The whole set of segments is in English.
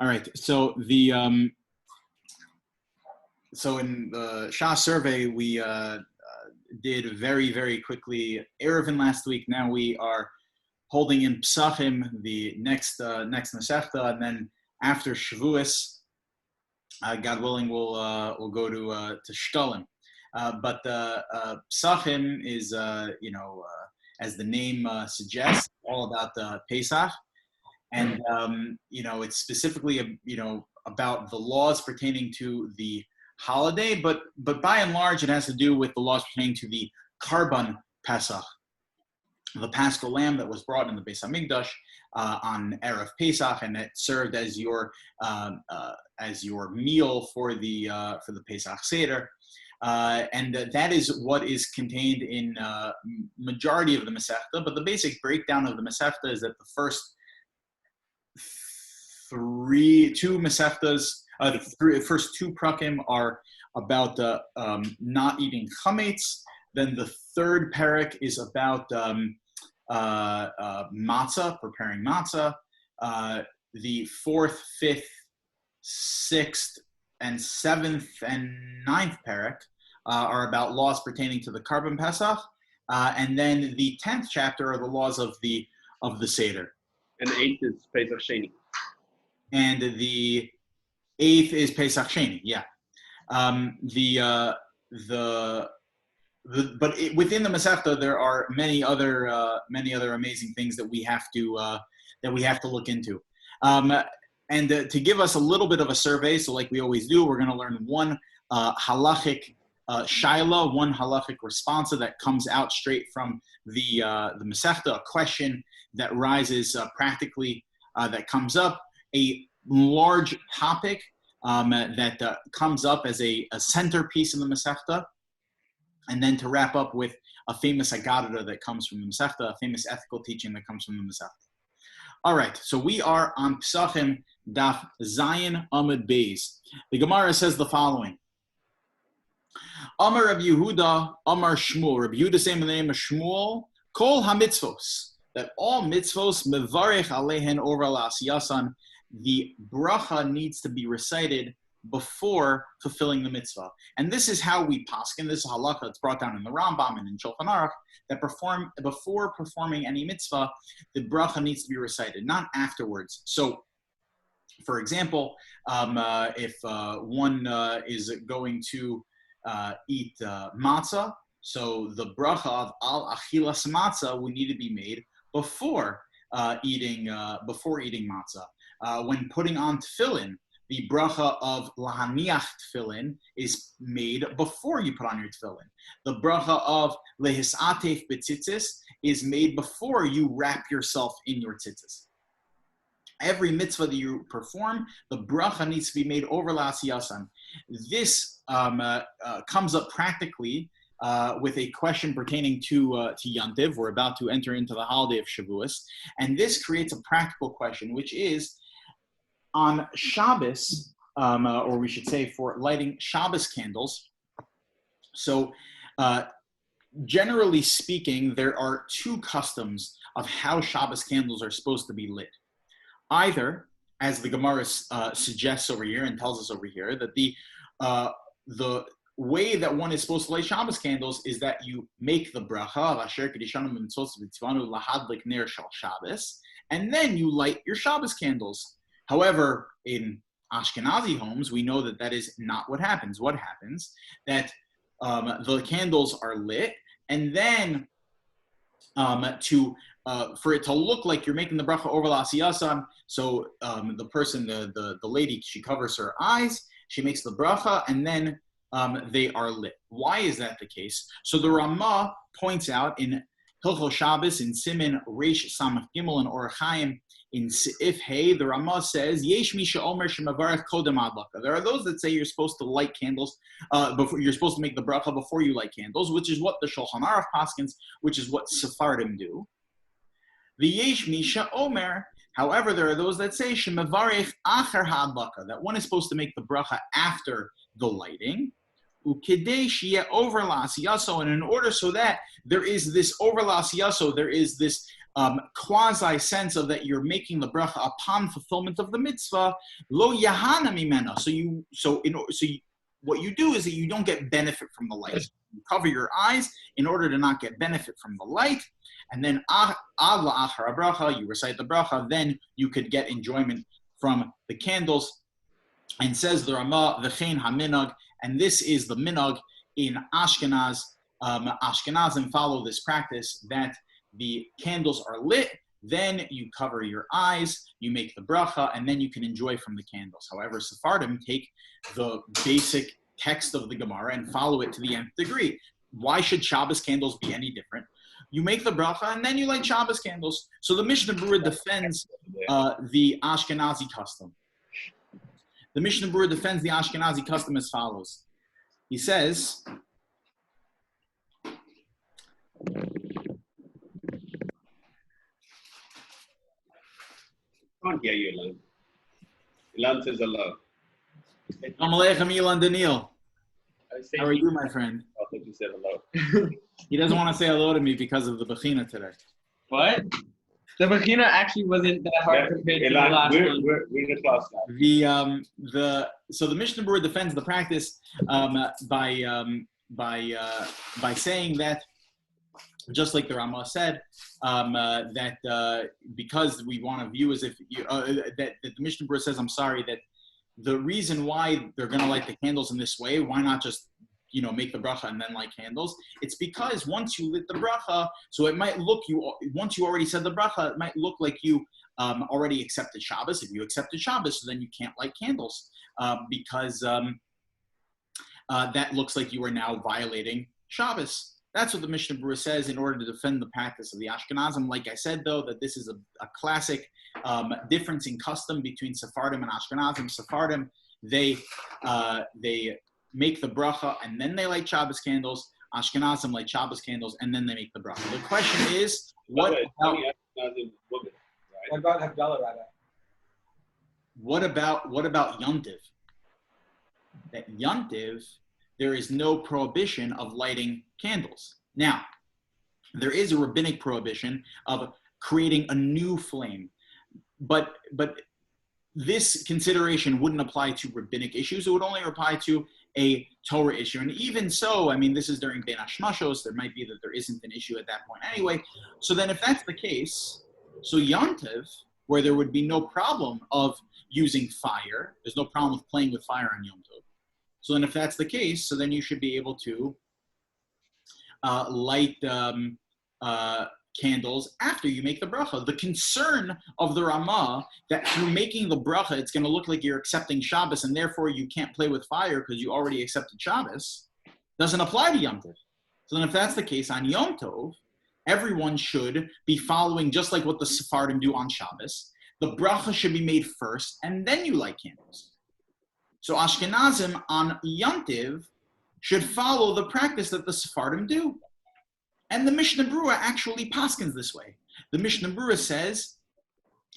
All right. So so in the Shas survey, we did very, very quickly Eruvin last week. Now we are holding in Pesachim, the next Mesechta, and then after Shavuos, God willing, we'll go to Shtolim. But Pesachim is, as the name suggests, all about Pesach, and it's specifically about the laws pertaining to the holiday, but by and large, it has to do with the laws pertaining to the Karban Pesach, the Paschal lamb that was brought in the Beis Hamikdash on Erev Pesach, and it served as your meal for the Pesach Seder, and that is what is contained in majority of the Mesechta. But the basic breakdown of the Mesechta is that the first first two prakim are about not eating chametz. Then the third parak is about matzah, preparing matzah. The fourth, fifth, sixth, and seventh and ninth parak are about laws pertaining to the Karban Pesach, and then the 10th chapter are the laws of the Seder. And the 8th is Pesach Sheni. And the 8th is Pesach Sheni. Yeah. But within the Mesechta, there are many other amazing things that we have to look into. And to give us a little bit of a survey, so like we always do, we're going to learn one halachic shaila, one halachic responsa that comes out straight from the Mesechta, a question that rises practically, that comes up, a large topic that comes up as a centerpiece in the Mesechta, and then to wrap up with a famous Aggadah that comes from the Mesechta, a famous ethical teaching that comes from the Mesechta. All right, so we are on Pesachim Daf Zayin Amud Beis. The Gemara says the following: Amar Rabbi Yehuda, Amar Shmuel. Rabbi Yehuda saying the name of Shmuel, Kol HaMitzvos, that all mitzvos mevarech alehen over la'asiyasan, the bracha needs to be recited before fulfilling the mitzvah. And this is how we paskin. This is halakha that's brought down in the Rambam and in Shulchan Aruch, that before performing any mitzvah, the bracha needs to be recited, not afterwards. So, for example, if one is going to eat matzah, so the bracha of al achilas matzah would need to be made before eating matzah. When putting on tefillin, the bracha of lahaniach tefillin is made before you put on your tefillin. The bracha of lehisatef betzitzis is made before you wrap yourself in your tzitzis. Every mitzvah that you perform, the bracha needs to be made over la'asiyasan. This comes up practically with a question pertaining to Yantiv. We're about to enter into the holiday of Shavuos, and this creates a practical question, which is on Shabbos, or we should say for lighting Shabbos candles. So generally speaking, there are two customs of how Shabbos candles are supposed to be lit. Either, as the Gemara suggests over here and tells us over here, that the way that one is supposed to light Shabbos candles is that you make the bracha, and then you light your Shabbos candles. However, in Ashkenazi homes, we know that that is not what happens. What happens? That the candles are lit, and then for it to look like you're making the bracha over la'asiyasan, so the person, the lady, she covers her eyes, she makes the bracha, and then they are lit. Why is that the case? So the Ramah points out in Hilchos Shabbos, in Siman Reish Samach Gimel, and Orach Chaim, in Seif Hey, the Ramah says, Yesh Misha Omer Shemavarech Kodem Adlaka. There are those that say you're supposed to light candles, you're supposed to make the bracha before you light candles, which is what the Shulchan Aruch paskins, which is what Sephardim do. The Yesh Misha Omer, however, there are those that say Shemavarech Acher HaAdlaka, that one is supposed to make the bracha after the lighting. Ukidei sheyeh over la'asiyaso, and in order so that there is this over la'asiyaso, there is this quasi sense of that you're making the bracha upon fulfillment of the mitzvah, lo yahana mimena. What you do is that you don't get benefit from the light. You cover your eyes in order to not get benefit from the light, and then Allah achar bracha, you recite the bracha, then you could get enjoyment from the candles. And says the Ramah, v'chein haminag, and this is the minag in Ashkenaz. Ashkenazim follow this practice that the candles are lit, then you cover your eyes, you make the bracha, and then you can enjoy from the candles. However, Sephardim take the basic text of the Gemara and follow it to the nth degree. Why should Shabbos candles be any different? You make the bracha, and then you light Shabbos candles. So the Mishnah Berurah defends the Ashkenazi custom. The Mishnah Berurah defends the Ashkenazi custom as follows. He says, Can't hear you, Ilan. Ilan says hello. Shalom Aleichem, Ilan Daniel. How are you, my friend? I thought you said hello. He doesn't want to say hello to me because of the Bechina today. What? The Bechina actually wasn't that hard compared to the last one. We're in the class now. So the Mishnah Berurah defends the practice by saying that, just like the Ramah said, that because we want to view as if that the Mishnah Berurah says, I'm sorry, that the reason why they're going to light the candles in this way, why not just make the bracha and then light candles? It's because once you lit the bracha, so it might look once you already said the bracha, it might look like you already accepted Shabbos. If you accepted Shabbos, so then you can't light candles because that looks like you are now violating Shabbos. That's what the Mishnah Berurah says in order to defend the practice of the Ashkenazim. Like I said, though, that this is a classic difference in custom between Sephardim and Ashkenazim. Sephardim, they make the bracha and then they light Shabbos candles. Ashkenazim light Shabbos candles and then they make the bracha. The question is, what about Aggadah, Rabbi? What about Yom Tov? That Yom Tov, there is no prohibition of lighting candles. Now, there is a rabbinic prohibition of creating a new flame, but this consideration wouldn't apply to rabbinic issues. It would only apply to a Torah issue. And even so, I mean, this is during Ben Hashmashos. There might be that there isn't an issue at that point anyway. So then if that's the case, so Yom Tov, where there would be no problem of using fire, there's no problem with playing with fire on Yom Tov. So then if that's the case, so then you should be able to light candles after you make the bracha. The concern of the Ramah that through making the bracha, it's going to look like you're accepting Shabbos and therefore you can't play with fire because you already accepted Shabbos, doesn't apply to Yom Tov. So then if that's the case, on Yom Tov, everyone should be following just like what the Sephardim do on Shabbos. The bracha should be made first and then you light candles. So Ashkenazim on Yom Tov should follow the practice that the Sephardim do. And the Mishnah Berurah actually paskins this way. The Mishnah Berurah says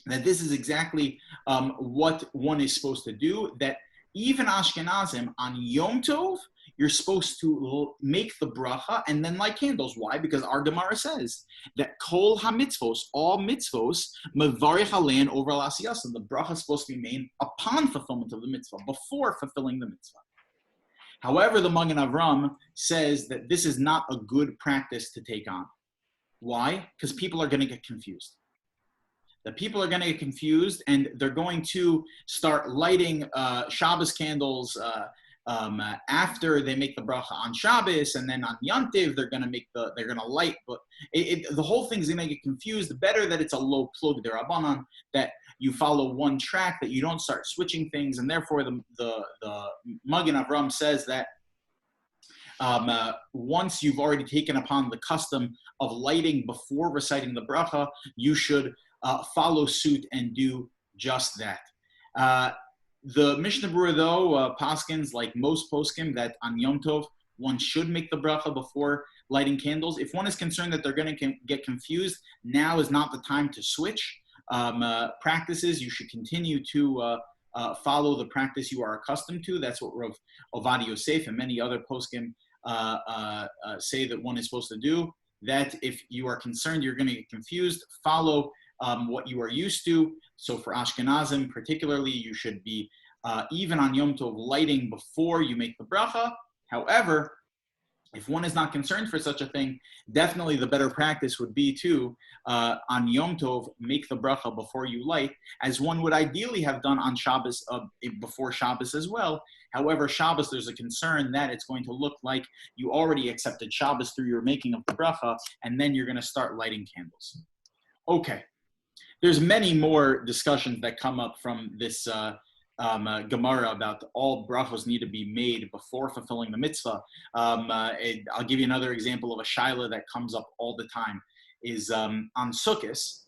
that this is exactly what one is supposed to do, that even Ashkenazim on Yom Tov, you're supposed to make the bracha and then light candles. Why? Because our Gemara says that kol ha-mitzvos, all mitzvos, mevarich alein over l'asiyasa. The bracha is supposed to be made upon fulfillment of the mitzvah, before fulfilling the mitzvah. However, the Magen Avram says that this is not a good practice to take on. Why? Because people are going to get confused. The people are going to get confused, and they're going to start lighting Shabbos candles after they make the bracha on Shabbos, and then on Yom Tov they're going to light. But the whole thing's going to get confused. Better that it's a low plug derabanan, that you follow one track, that you don't start switching things, and therefore the Magen Avram says that once you've already taken upon the custom of lighting before reciting the bracha, you should follow suit and do just that. The Mishnah Berurah, though, paskins, like most poskim, that on Yom Tov, one should make the bracha before lighting candles. If one is concerned that they're going to get confused, now is not the time to switch practices. You should continue to follow the practice you are accustomed to. That's what Rav Ovadia Yosef and many other poskim say that one is supposed to do. that if you are concerned you're going to get confused, follow what you are used to. So for Ashkenazim particularly, you should be even on Yom Tov lighting before you make the bracha. However, if one is not concerned for such a thing, definitely the better practice would be to, on Yom Tov, make the bracha before you light, as one would ideally have done on Shabbos, before Shabbos as well. However, Shabbos, there's a concern that it's going to look like you already accepted Shabbos through your making of the bracha, and then you're going to start lighting candles. Okay. There's many more discussions that come up from this Gemara about all brachos need to be made before fulfilling the mitzvah. I'll give you another example of a shaila that comes up all the time. Is on Sukkos.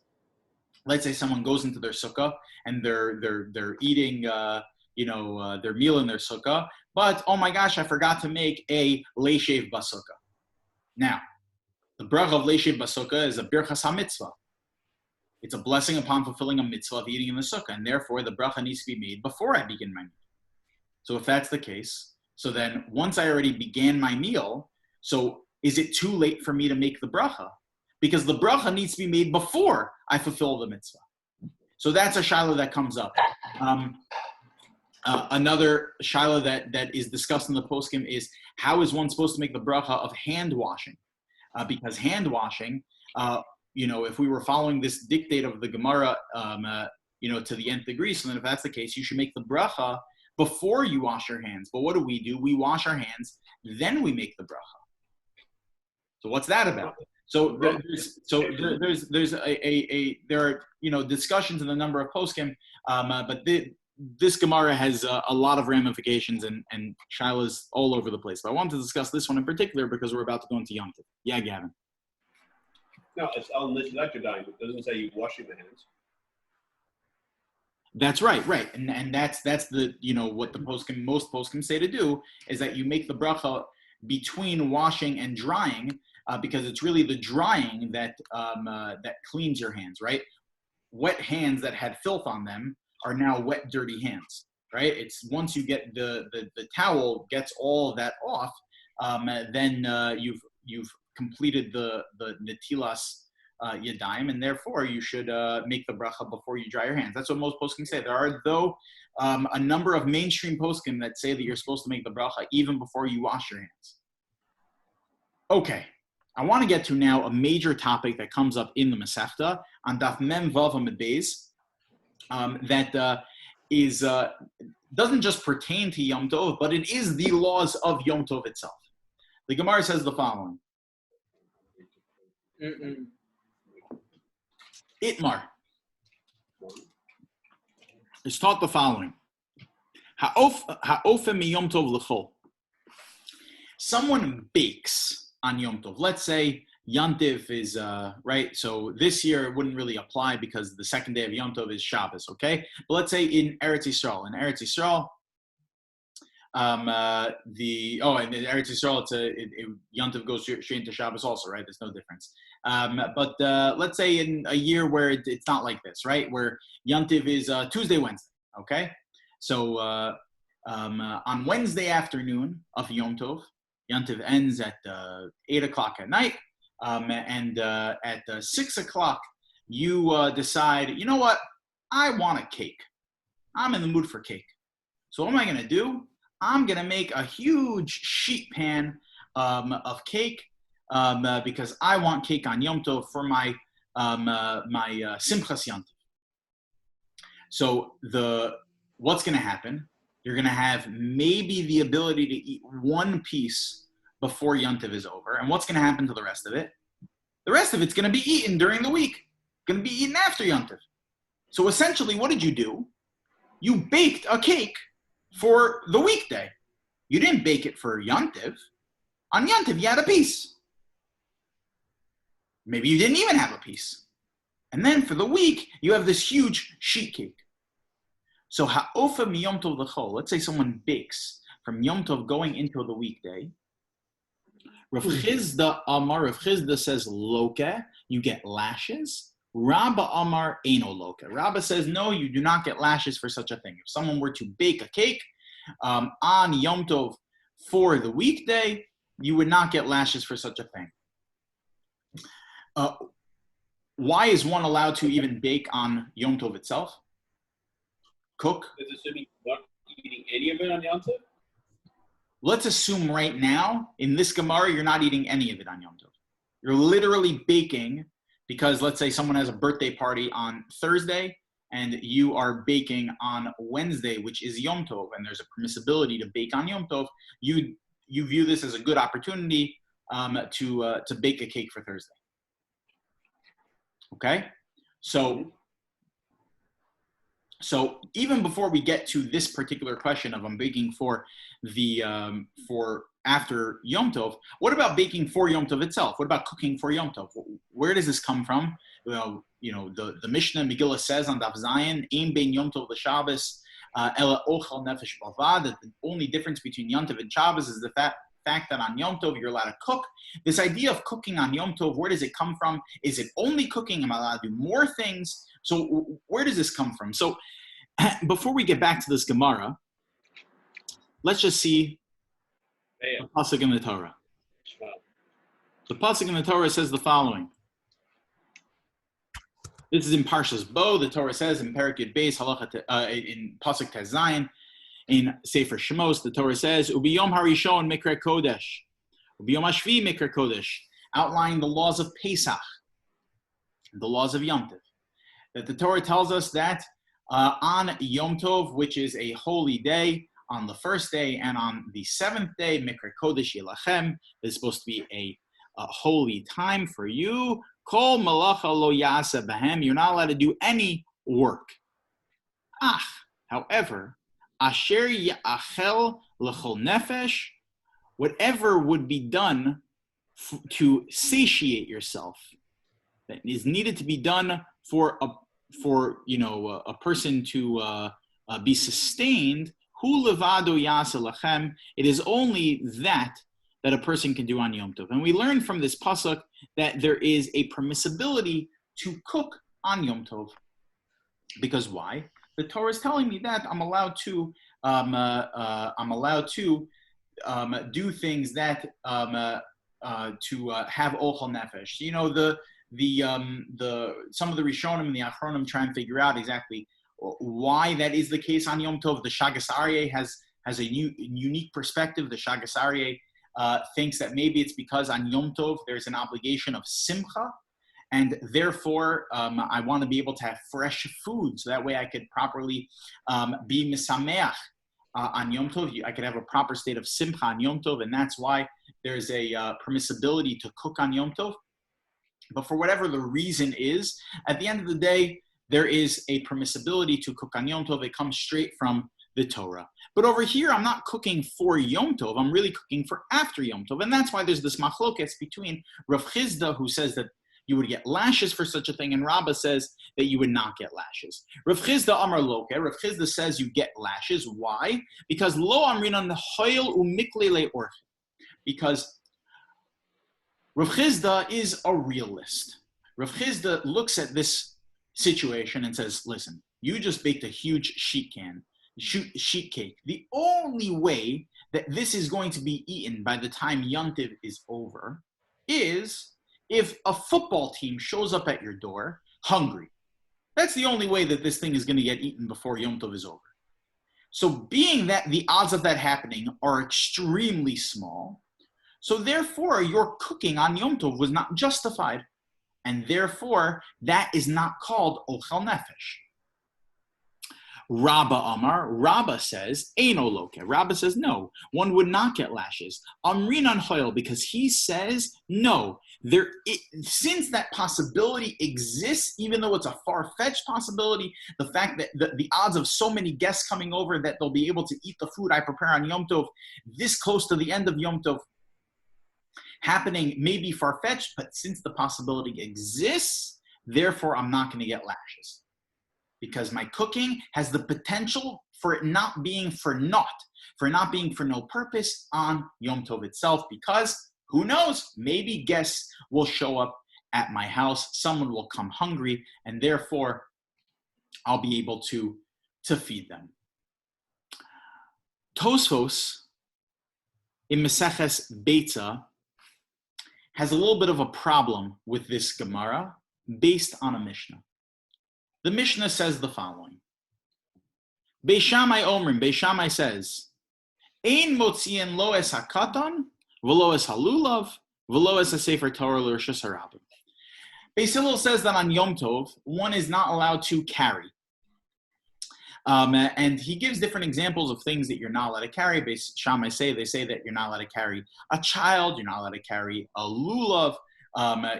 Let's say someone goes into their sukkah and they're eating their meal in their sukkah, but oh my gosh, I forgot to make a leishev basukkah. Now, the bracha of leishev basukkah is a birchas hamitzvah. It's a blessing upon fulfilling a mitzvah of eating in the sukkah, and therefore the bracha needs to be made before I begin my meal. So if that's the case, so then once I already began my meal, so is it too late for me to make the bracha? Because the bracha needs to be made before I fulfill the mitzvah. So that's a shaila that comes up. Another shaila that is discussed in the poskim is, how is one supposed to make the bracha of hand washing? Because hand washing, if we were following this dictate of the Gemara, to the nth degree, so then if that's the case, you should make the bracha before you wash your hands. But what do? We wash our hands, then we make the bracha. So what's that about? So there are discussions in a number of poskim, but this Gemara has a lot of ramifications and shilas all over the place. But I wanted to discuss this one in particular because we're about to go into Yom Tov. Yeah, Gavin. No, it's on this lecture time. It doesn't say you washing the hands. That's right, and that's the what the most poskim say to do is that you make the bracha between washing and drying, because it's really the drying that cleans your hands, right? Wet hands that had filth on them are now wet, dirty hands, right? It's once you get the towel gets all of that off, then you've completed the netilas yadayim, and therefore you should make the bracha before you dry your hands. That's what most poskim say. There are, though, a number of mainstream poskim that say that you're supposed to make the bracha even before you wash your hands. Okay, I want to get to now a major topic that comes up in the Mesechta on Daf Mem Vav Amud Beis, that doesn't just pertain to Yom Tov, but it is the laws of Yom Tov itself. The Gemara says the following. Itmar is taught the following. Ha'ofe mi Yom Tov l'chol. Someone bakes on Yom Tov. Let's say Yantiv is, right? So this year it wouldn't really apply because the second day of Yom Tov is Shabbos, okay? But let's say in Eretz Yisrael. And in Eretz Yisrael, Yantiv goes straight into Shabbos also, right? There's no difference. But let's say in a year where it's not like this, right? Where Yantiv is Tuesday, Wednesday, okay? So on Wednesday afternoon of Yom Tov, Yantiv ends at 8 o'clock at night, and at 6 o'clock, you decide, you know what? I want a cake. I'm in the mood for cake. So what am I going to do? I'm going to make a huge sheet pan of cake because I want cake on Yom Tov for my Simchas Yantiv. So what's going to happen? You're going to have maybe the ability to eat one piece before Yantiv is over. And what's going to happen to the rest of it? The rest of it's going to be eaten during the week. Going to be eaten after Yantiv. So essentially, what did you do? You baked a cake for the weekday. You didn't bake it for Yantiv. On Yantiv, you had a piece. Maybe you didn't even have a piece. And then for the week, you have this huge sheet cake. So ha'ofa mi Yom Tov l'chol. Let's say someone bakes from Yom Tov going into the weekday. Rav Chizda says loke, you get lashes. Rabba Amar Eino Loka. Rabba says, no, you do not get lashes for such a thing. If someone were to bake a cake on Yom Tov for the weekday, you would not get lashes for such a thing. why is one allowed to even bake on Yom Tov itself? Cook? It's assuming you're not eating any of it on Yom Tov? Let's assume right now, in this Gemara, you're not eating any of it on Yom Tov. You're literally baking because let's say someone has a birthday party on Thursday and you are baking on Wednesday, which is Yom Tov, and there's a permissibility to bake on Yom Tov. You view this as a good opportunity to bake a cake for Thursday. Okay? So even before we get to this particular question of I'm baking for after Yom Tov, what about baking for Yom Tov itself? What about cooking for Yom Tov? Where does this come from? Well, the Mishnah Megillah says on Daf Zayin, Ein bein Yom Tov l'Shabbos ela ochel nefesh balvad, that the only difference between Yom Tov and Shabbos is the fact that on Yom Tov you're allowed to cook. This idea of cooking on Yom Tov, where does it come from? Is it only cooking? Am I allowed to do more things? So where does this come from? So before we get back to this Gemara, let's just see the pasuk in the Torah. The pasuk in the Torah says the following. This is in Parshas Bo. The Torah says in Perek Yud Beis in pasuk Tez Zayin in Sefer Shemos. The Torah says Ubiyom Harishon Mikra Kodesh, Ubiyom Hashvi Mikra Kodesh, outlining the laws of Pesach, the laws of Yom Tov. That the Torah tells us that on Yom Tov, which is a holy day, on the first day and on the seventh day, Mikra Kodesh Yelachem, is supposed to be a holy time for you. Kol malacha lo yasa bahem, you're not allowed to do any work. However, asher ya'achel l'chol nefesh, whatever would be done to satiate yourself, that is needed to be done for a person to be sustained. Hu levado yasa lachem, it is only that a person can do on Yom Tov. And we learn from this pasuk that there is a permissibility to cook on Yom Tov. Because why? The Torah is telling me that I'm allowed to do things that to have ochel nefesh. Some of the Rishonim and the Achronim try and figure out exactly why that is the case on Yom Tov. The Shagas Aryeh has a unique perspective. The Shagas Aryeh thinks that maybe it's because on Yom Tov there's an obligation of simcha, and therefore I want to be able to have fresh food, so that way I could properly be misameach on Yom Tov. I could have a proper state of simcha on Yom Tov, and that's why there's a permissibility to cook on Yom Tov. But for whatever the reason is, at the end of the day, there is a permissibility to cook on Yom Tov. It comes straight from the Torah. But over here, I'm not cooking for Yom Tov. I'm really cooking for after Yom Tov. And that's why there's this machlokes between Rav Chizda, who says that you would get lashes for such a thing, and Rabbi says that you would not get lashes. Rav Chizda Amar Loke. Rav Chizda says you get lashes. Why? Because lo amrinan hoil umikle orch. Because Rav Chizda is a realist. Rav Chizda looks at this situation and says, listen, you just baked a huge sheet cake. The only way that this is going to be eaten by the time Yom Tov is over is if a football team shows up at your door hungry. That's the only way that this thing is going to get eaten before Yom Tov is over. So being that the odds of that happening are extremely small, so therefore your cooking on Yom Tov was not justified. And therefore, that is not called ochel nefesh. Rabba Amar, Rabba says, Eino loke. Rabba says, no, one would not get lashes. Amrinan hoil, because he says, no, since that possibility exists, even though it's a far-fetched possibility, the fact that the odds of so many guests coming over that they'll be able to eat the food I prepare on Yom Tov this close to the end of Yom Tov happening may be far-fetched, but since the possibility exists, therefore I'm not going to get lashes. Because my cooking has the potential for it not being for naught, for not being for no purpose on Yom Tov itself, because who knows, maybe guests will show up at my house, someone will come hungry, and therefore I'll be able to feed them. Tosfos in Meseches Beitza has a little bit of a problem with this Gemara based on a Mishnah. The Mishnah says the following. Beis Shammai Omrim, Beis Shammai says, Ein motziin lo es hakatan, v'lo es halulav, v'lo es ha-sefer Torah l'rishus harabim. Beis Hillel says that on Yom Tov, one is not allowed to carry. And he gives different examples of things that you're not allowed to carry. Beis Shammai they say that you're not allowed to carry a child, you're not allowed to carry a lulav,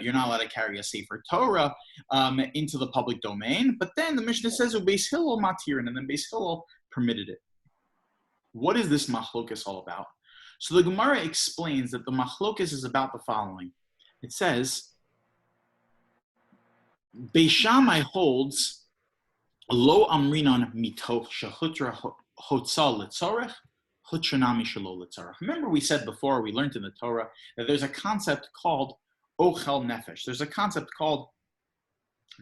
you're not allowed to carry a Sefer Torah into the public domain. But then the Mishnah says, Beis Hillel matirin, and then Beis Hillel permitted it. What is this machlokas all about? So the Gemara explains that the machlokas is about the following. It says, Beis Shammai holds lo amrinan mitoch shehutra hotza letzorech hutranami shelo letzorech. Remember we said before, we learned in the Torah, that there's a concept called ochel nefesh. There's a concept called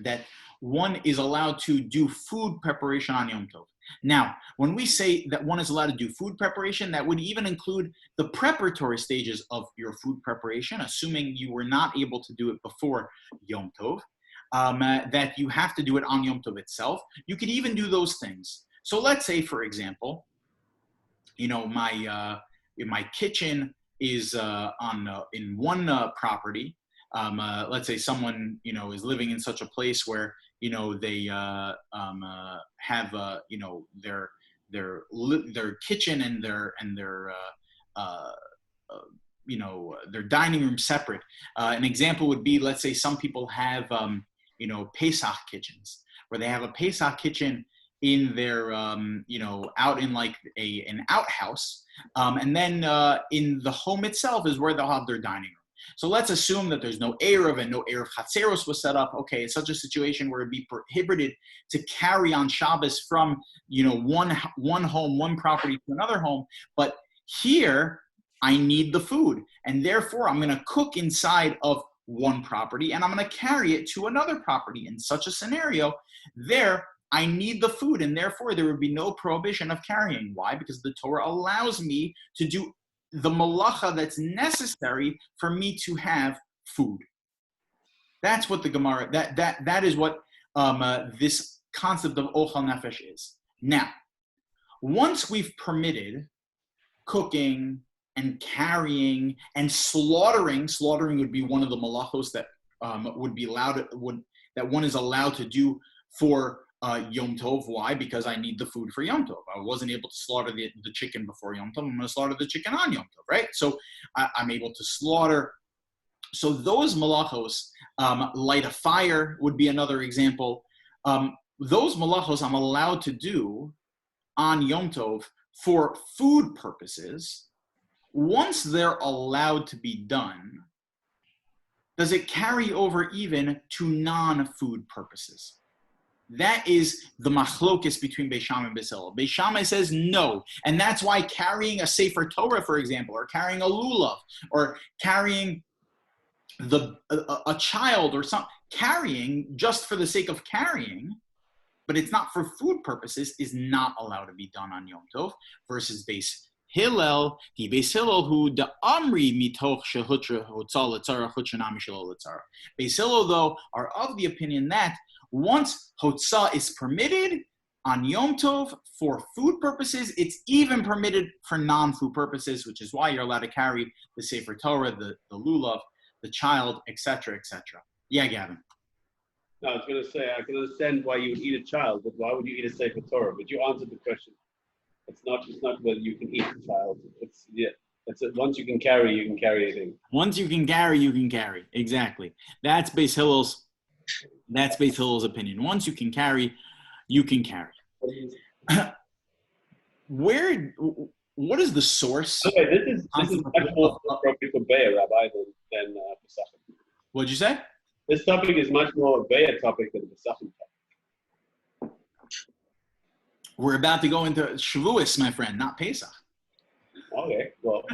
that one is allowed to do food preparation on Yom Tov. Now, when we say that one is allowed to do food preparation, that would even include the preparatory stages of your food preparation, assuming you were not able to do it before Yom Tov. That you have to do it on Yom Tov itself. You could even do those things. So let's say, for example, my kitchen is in one property. Let's say someone is living in such a place where they have their kitchen and their dining room separate. An example would be, let's say some people have Pesach kitchens, where they have a Pesach kitchen in their, out in like an outhouse. And then in the home itself is where they'll have their dining room. So let's assume that there's no Erev and no Erev Chatzeros was set up. Okay, it's such a situation where it'd be prohibited to carry on Shabbos from, one home, one property to another home. But here, I need the food. And therefore, I'm going to cook inside of one property and I'm going to carry it to another property. In such a scenario, there, I need the food, and therefore there would be no prohibition of carrying. Why? Because the Torah allows me to do the malacha that's necessary for me to have food. That's what the Gemara, that is what this concept of ochel nefesh is. Now, once we've permitted cooking and carrying and slaughtering would be one of the malachos that would be allowed, that one is allowed to do for Yom Tov. Why? Because I need the food for Yom Tov. I wasn't able to slaughter the chicken before Yom Tov. I'm going to slaughter the chicken on Yom Tov, right? So I'm able to slaughter. So those malachos, light a fire would be another example. Those malachos I'm allowed to do on Yom Tov for food purposes. Once they're allowed to be done, does it carry over even to non-food purposes? That is the machlokes between Beis Shammai and Beis Hillel. Beis Shammai says no, and that's why carrying a Sefer Torah, for example, or carrying a lulav, or carrying a child, or some carrying just for the sake of carrying, but it's not for food purposes, is not allowed to be done on Yom Tov. Versus Beis Hillel, the Beis Hillel who the Amri mitoch shehutra hotzal letzara hutranami shelo letzara. Beis Hillel, though, are of the opinion that once hotzah is permitted on Yom Tov for food purposes, it's even permitted for non-food purposes, which is why you're allowed to carry the Sefer Torah, the lulav, the child, etc., etc. Yeah, Gavin. No, I was going to say, I can understand why you would eat a child, but why would you eat a Sefer Torah? But you answered the question. It's not whether you can eat a child. It's once you can carry anything. Once you can carry, you can carry. Exactly. That's Beis Hillel's opinion. Once you can carry, you can carry. What is the source? Okay, this is much more appropriate for Be'er, Rabbi, than Pesachim. What'd you say? This topic is much more a Be'er topic than a Pesachim topic. We're about to go into Shavuos, my friend, not Pesach. Okay, well.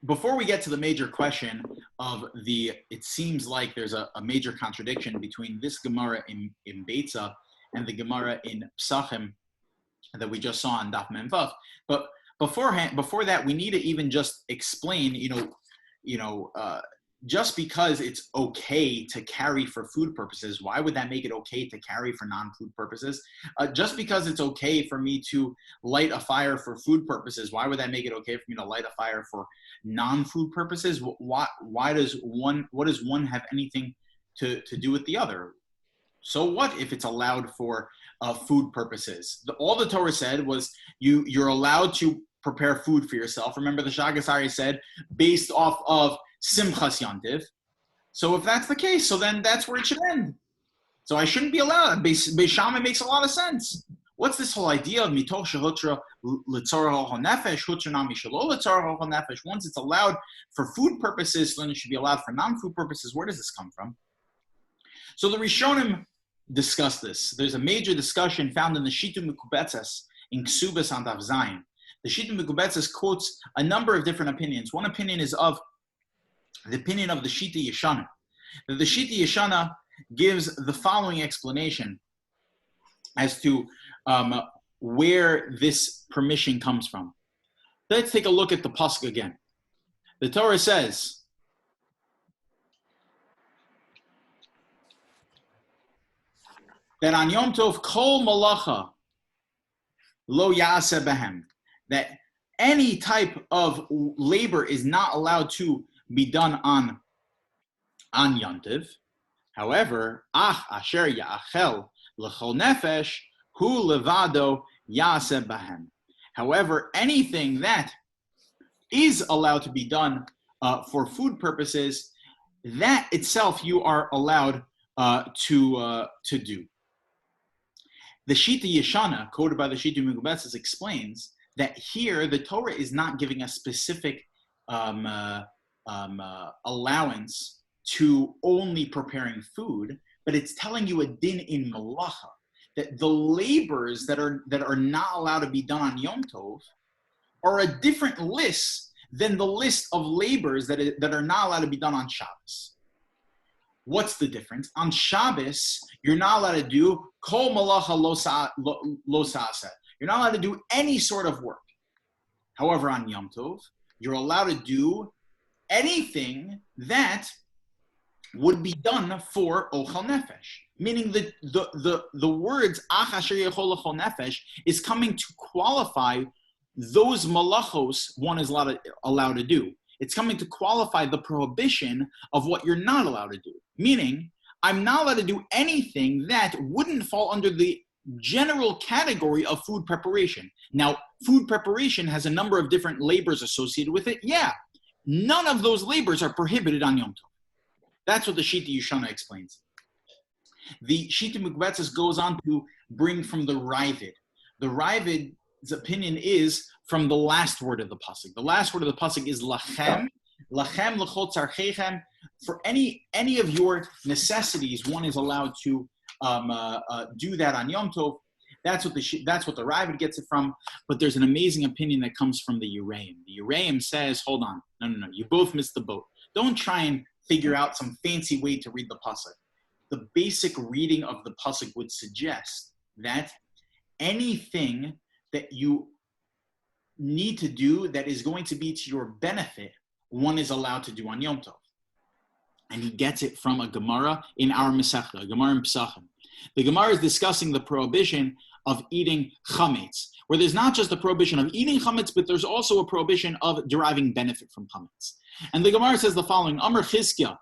Before we get to the major question of it seems like there's a major contradiction between this Gemara in Beitza and the Gemara in Pesachim that we just saw on Daf Mem Vav. But before that, we need to even just explain, just because it's okay to carry for food purposes, why would that make it okay to carry for non-food purposes? Just because it's okay for me to light a fire for food purposes, why would that make it okay for me to light a fire for non-food purposes? What does one have anything to do with the other? So what if it's allowed for food purposes? All the Torah said was you're allowed to prepare food for yourself. Remember, the Shagasari said based off of Simchas Yantiv. So if that's the case, so then that's where it should end. So I shouldn't be allowed. Beis Shammai makes a lot of sense. What's this whole idea of mitoch shehutra l'tzorah nefesh, hutra nami shelo l'tzorah nefesh? Once it's allowed for food purposes, then it should be allowed for non-food purposes. Where does this come from? So the Rishonim discuss this. There's a major discussion found in the Shitu Mekubetzes in Ksubas and Av Zayin. The Shitu Mekubetzes quotes a number of different opinions. One opinion is of the opinion of the Shita Yeshana. The Shita Yeshana gives the following explanation as to where this permission comes from. Let's take a look at the pasuk again. The Torah says, that on Yom Tov kol malacha lo yaseh behem, that any type of labor is not allowed to be done on Yom Tov. However, asher ya'achel l'chol nefesh hu levado yaseh behem. However, anything that is allowed to be done for food purposes, that itself you are allowed to do. The Shita Yeshana, quoted by the Shita Mekubetzes, explains that here the Torah is not giving a specific allowance to only preparing food, but it's telling you a din in malacha, that the labors that are not allowed to be done on Yom Tov are a different list than the list of labors that are not allowed to be done on Shabbos. What's the difference? On Shabbos, you're not allowed to do kol malacha lo sa'aseh. You're not allowed to do any sort of work. However, on Yom Tov, you're allowed to do anything that would be done for ochal nefesh. Meaning the words ach asher yechol ochal nefesh is coming to qualify those malachos one is allowed to do. It's coming to qualify the prohibition of what you're not allowed to do. Meaning, I'm not allowed to do anything that wouldn't fall under the general category of food preparation. Now, food preparation has a number of different labors associated with it. Yeah, none of those labors are prohibited on Yom Tov. That's what the Shita Yeshana explains. The Shita Mekubetzes goes on to bring from the Ravid. The Ravid's opinion is from the last word of the pasuk. The last word of the pasuk is lachem, lachem l'chol tzarchechem. For any of your necessities, one is allowed to do that on Yom Tov. That's what the Ravid gets it from. But there's an amazing opinion that comes from the Yereim. The Yereim says, hold on, no, you both missed the boat. Don't try and figure out some fancy way to read the pasuk. The basic reading of the pasuk would suggest that anything that you need to do that is going to be to your benefit, one is allowed to do on Yom Tov. And he gets it from a Gemara in our Mesechta, a Gemara in Pesachim. The Gemara is discussing the prohibition of eating chametz, where there's not just a prohibition of eating chametz, but there's also a prohibition of deriving benefit from chametz. And the Gemara says the following: Amar Chizkiah,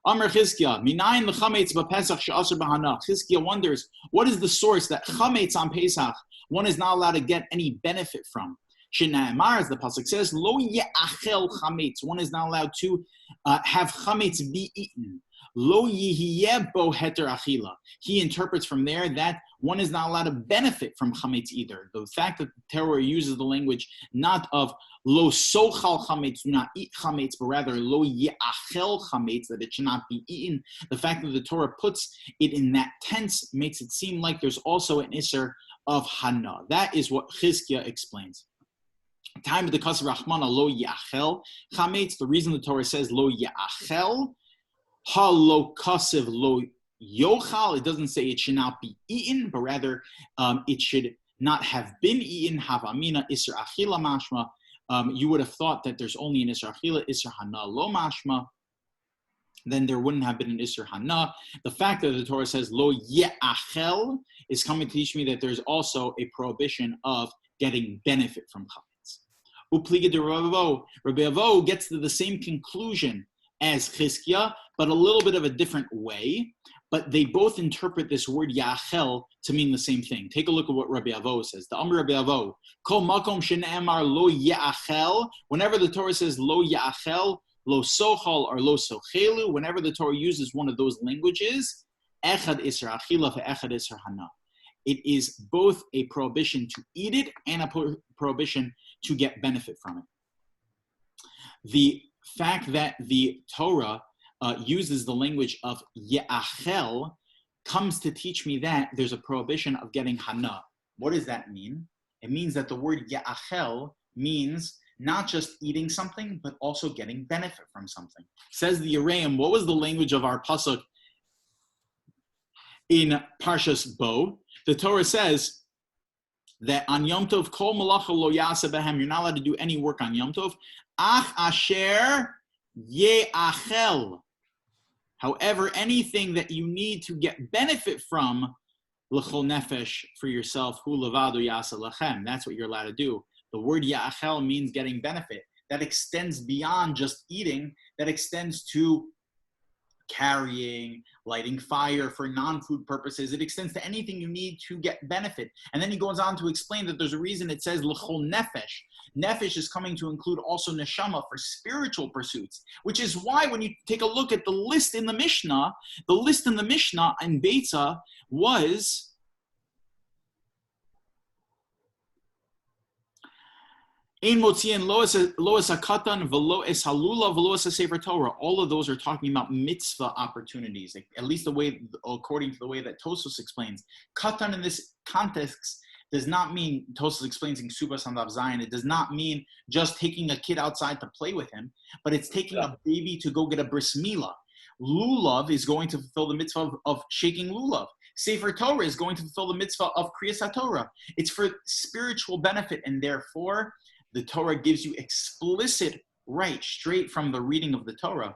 minayin lechametz b'Pesach she'asur b'hana. Chizkiah wonders, what is the source that chametz on Pesach one is not allowed to get any benefit from? Shena'amar, as the pasuk says, lo ye'achel chametz. One is not allowed to have chametz be eaten. Lo yihiyeh bo heter achila. He interprets from there that one is not allowed to benefit from chametz either. The fact that the Torah uses the language not of lo sochal chametz, do not eat chametz, but rather lo ye'achel chametz, that it should not be eaten. The fact that the Torah puts it in that tense makes it seem like there's also an isser of hana. That is what Chizkiah explains. Time of the Kasav Rachmana lo yachel chametz. The reason the Torah says lo yachel, ha lo kasev lo yochal. It doesn't say it should not be eaten, but rather it should not have been eaten, havamina isser achila mashma. You would have thought that there's only an isser achila, isser hana lo mashma. Then there wouldn't have been an isser hana. The fact that the Torah says lo ye'achel is coming to teach me that there's also a prohibition of getting benefit from chametz. Upliga de Rabbi Avo gets to the same conclusion as Chizkiah, but a little bit of a different way. But they both interpret this word ya'achel to mean the same thing. Take a look at what Rabbi Avo says. The Amr Rabbi Avo, kol makom shene'emar lo ya'achel. Whenever the Torah says lo ya'achel, lo sochal or lo sochelu, whenever the Torah uses one of those languages, echad isra achila ve'echad isra hana. It is both a prohibition to eat it and a prohibition to get benefit from it. The fact that the Torah uses the language of ye'achel comes to teach me that there's a prohibition of getting hana. What does that mean? It means that the word ye'achel means not just eating something, but also getting benefit from something. Says the Yereim, what was the language of our pasuk in Parshas Bo? The Torah says that on Yom Tov, kol malacha lo ya'aseh behem, you're not allowed to do any work on Yom Tov. Ach asher ye'achel. However, anything that you need to get benefit from, l'chol nefesh, for yourself, hu levado ya'aseh lachem. That's what you're allowed to do. The word ya'achel means getting benefit. That extends beyond just eating. That extends to carrying, lighting fire for non-food purposes. It extends to anything you need to get benefit. And then he goes on to explain that there's a reason it says l'chol nefesh. Nefesh is coming to include also neshama for spiritual pursuits, which is why when you take a look at the list in the Mishnah in Beitza was Ein motzian lo es hakatan v'lo es halula v'lo es sefer Torah. All of those are talking about mitzvah opportunities, at least the way, according to the way that Tosfos explains. Katan in this context does not mean, Tosfos explains in Ksubas Handav Zayin, it does not mean just taking a kid outside to play with him, but it's taking a baby to go get a bris milah. Lulav is going to fulfill the mitzvah of shaking lulav. Sefer Torah is going to fulfill the mitzvah of Kriyas HaTorah. It's for spiritual benefit, and therefore the Torah gives you explicit right, straight from the reading of the Torah,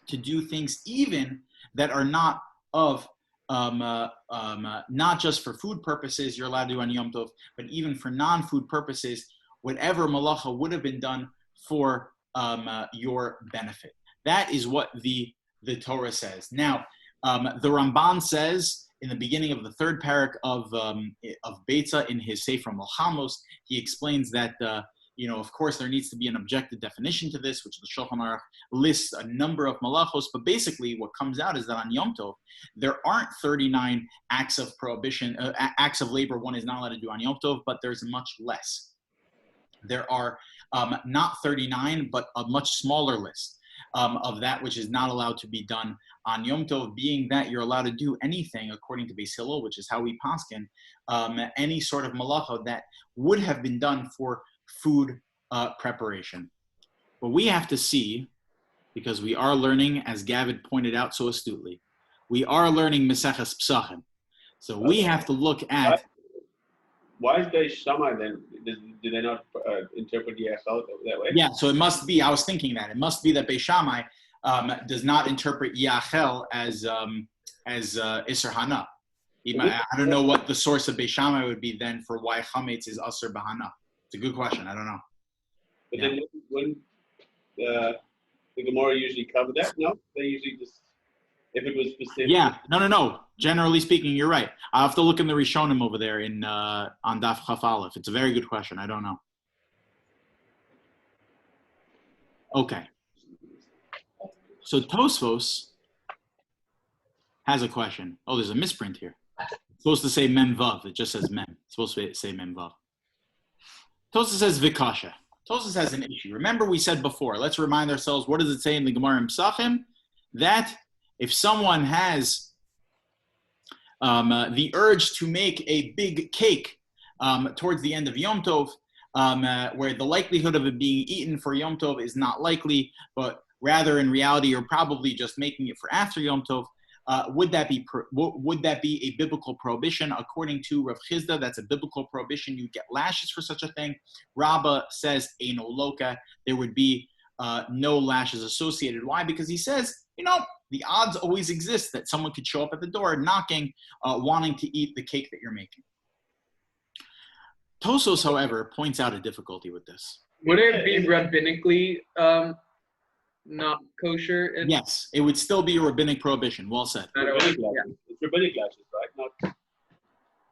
to do things even that are not of, not just for food purposes, you're allowed to do on Yom Tov, but even for non-food purposes, whatever malacha would have been done for your benefit. That is what the Torah says. Now, the Ramban says in the beginning of the third parak of Beitza in his Sefer Milchamos, he explains that of course there needs to be an objective definition to this, which the Shulchan Aruch lists a number of malachos. But basically, what comes out is that on Yom Tov there aren't 39 acts of prohibition, acts of labor one is not allowed to do on Yom Tov, but there's much less. There are not 39, but a much smaller list of that which is not allowed to be done on Yom Tov, being that you're allowed to do anything according to Beis Hillel, which is how we paskin, any sort of malacha that would have been done for food preparation. But we have to see, because we are learning, as Gavid pointed out so astutely, we are learning Mesechta Pesachim. So we have to look at... Why is Beis Shammai then? Do they not interpret Yachel that way? Yeah, so it must be, I was thinking that, it must be that Beis Shammai does not interpret Yachel as Isser Hana. I don't know what the source of Beis Shammai would be then for why Chametz is Asr Bahana. It's a good question, I don't know. But then when the Gemara usually cover that? No? They usually just, if it was specific. Yeah, no. Generally speaking, you're right. I'll have to look in the Rishonim over there on Daf Chaf Aleph. It's a very good question. I don't know. Okay. So Tosfos has a question. Oh, there's a misprint here. It's supposed to say Mem Vav. It just says Mem. It's supposed to say Mem Vav. Tosfos says Vikasha. Tosfos has an issue. Remember we said before, let's remind ourselves, what does it say in the Gemara in Pesachim? That if someone has the urge to make a big cake towards the end of Yom Tov, where the likelihood of it being eaten for Yom Tov is not likely, but rather in reality you're probably just making it for after Yom Tov, would that be a biblical prohibition? According to Rav Chizda, that's a biblical prohibition. You get lashes for such a thing. Rabba says Eino Loka, there would be no lashes associated. Why? Because he says, the odds always exist that someone could show up at the door knocking, wanting to eat the cake that you're making. Tosos, however, points out a difficulty with this. Would it be rabbinically not kosher? Yes, it would still be a rabbinic prohibition. Well said. Rabbinic lashes. It's rabbinic lashes, right? Not.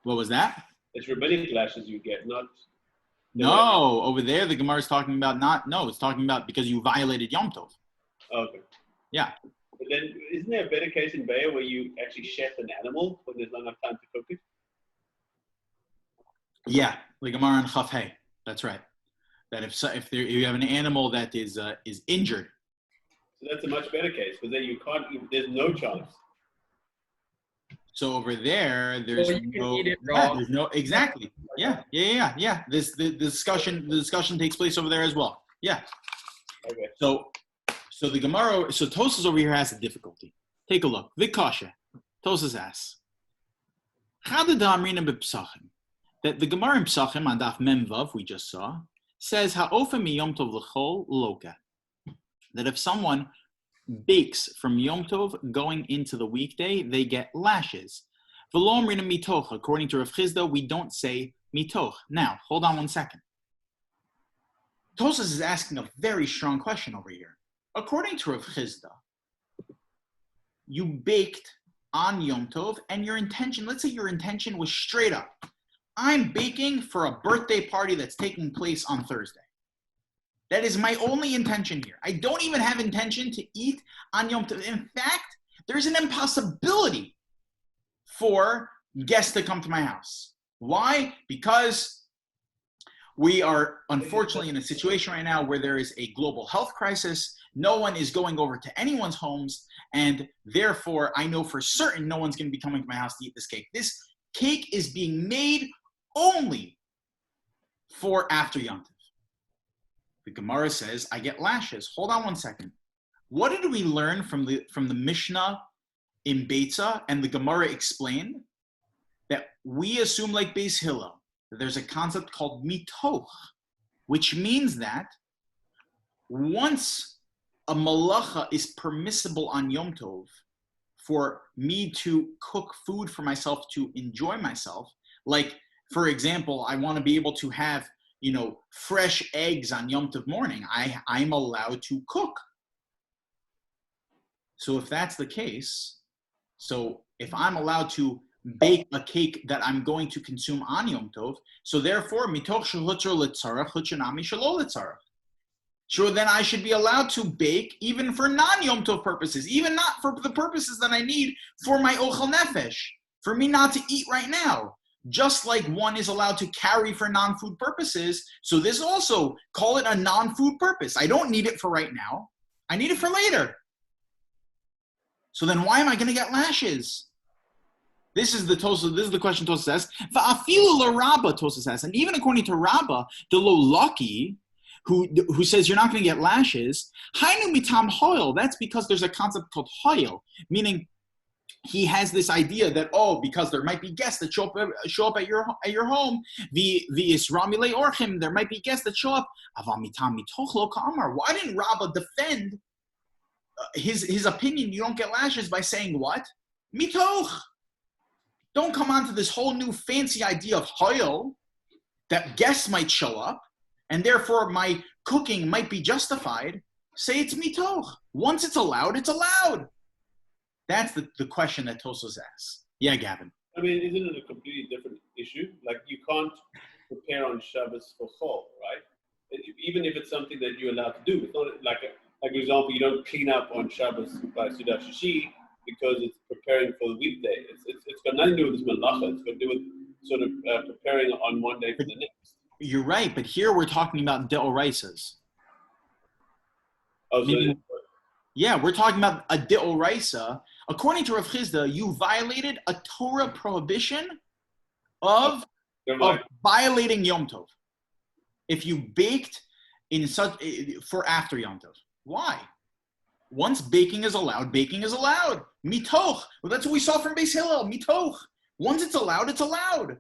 What was that? It's rabbinic lashes you get, not. No, over there the Gemara is talking about it's talking about because you violated Yom Tov. Okay. Yeah. But then, isn't there a better case in BYO where you actually chef an animal when there's not enough time to cook it? Yeah, the Gemara and Chaf Hey. That's right. That if you have an animal that is injured. So that's a much better case, because then you can't. There's no chance. So over there, there's there's no exactly. Yeah. The discussion takes place over there as well. Yeah. Okay. So the Gemara, Tosas over here has a difficulty. Take a look. Vikasha. Tosas asks, that the Gemara in Pesachim on Daf Memvav we just saw says Ha'ofa miyom tov l'chol loka, that if someone bakes from Yom Tov going into the weekday, they get lashes. V'lo omrina mitoch. According to Rav Chizda, we don't say mitoch. Now, hold on one second. Tosas is asking a very strong question over here. According to Rav Chizda, you baked on Yom Tov, and your intention, let's say your intention was straight up, I'm baking for a birthday party that's taking place on Thursday. That is my only intention here. I don't even have intention to eat on Yom Tov. In fact, there's an impossibility for guests to come to my house. Why? Because we are unfortunately in a situation right now where there is a global health crisis. No one is going over to anyone's homes, and therefore I know for certain no one's going to be coming to my house to eat this cake. This cake is being made only for after Yom Tov. The Gemara says, I get lashes. Hold on one second. What did we learn from the Mishnah in Beitza? And the Gemara explained that we assume, like Beis Hillel, that there's a concept called mitoch, which means that once a malacha is permissible on Yom Tov for me to cook food for myself to enjoy myself, like, for example, I want to be able to have fresh eggs on Yom Tov morning. I'm allowed to cook. So if that's the case, so if I'm allowed to bake a cake that I'm going to consume on Yom Tov, so therefore, mitoch shehutzer litzarach hutzanami shelo litzarach. Sure, then I should be allowed to bake even for non-Yom Tov purposes, even not for the purposes that I need for my ochel nefesh, for me not to eat right now. Just like one is allowed to carry for non-food purposes, so this also, call it a non-food purpose. I don't need it for right now. I need it for later. So then why am I going to get lashes? This is the question Tosas says. Va'afilu l'Rabba, Tosas says, and even according to Rabba, the lo lucky, who says you're not going to get lashes, hainu mitam hoil. That's because there's a concept called hoil, meaning he has this idea that, because there might be guests that show up at your home, the Isramile Orchim, there might be guests that show up. Why didn't Rabbah defend his opinion? You don't get lashes by saying what? Mitoch. Don't come on to this whole new fancy idea of hoil, that guests might show up, and therefore my cooking might be justified. Say it's mitoch. Once it's allowed, it's allowed. That's the question that Tosas asks. Yeah, Gavin. I mean, isn't it a completely different issue? Like, you can't prepare on Shabbos for chol, right? Even if it's something that you're allowed to do. It's not like for example, you don't clean up on Shabbos by Sudah Shishi because it's preparing for the weekday. It's got nothing to do with this malacha. It's got to do with sort of preparing on one day for the next. You're right, but here we're talking about deoraisas. Oh, so yeah, we're talking about a deoraisa. According to Rav Chizda, you violated a Torah prohibition of violating Yom Tov. If you baked for after Yom Tov. Why? Once baking is allowed, baking is allowed. Mitoch. Well, that's what we saw from Beis Hillel. Mitoch. Once it's allowed, it's allowed.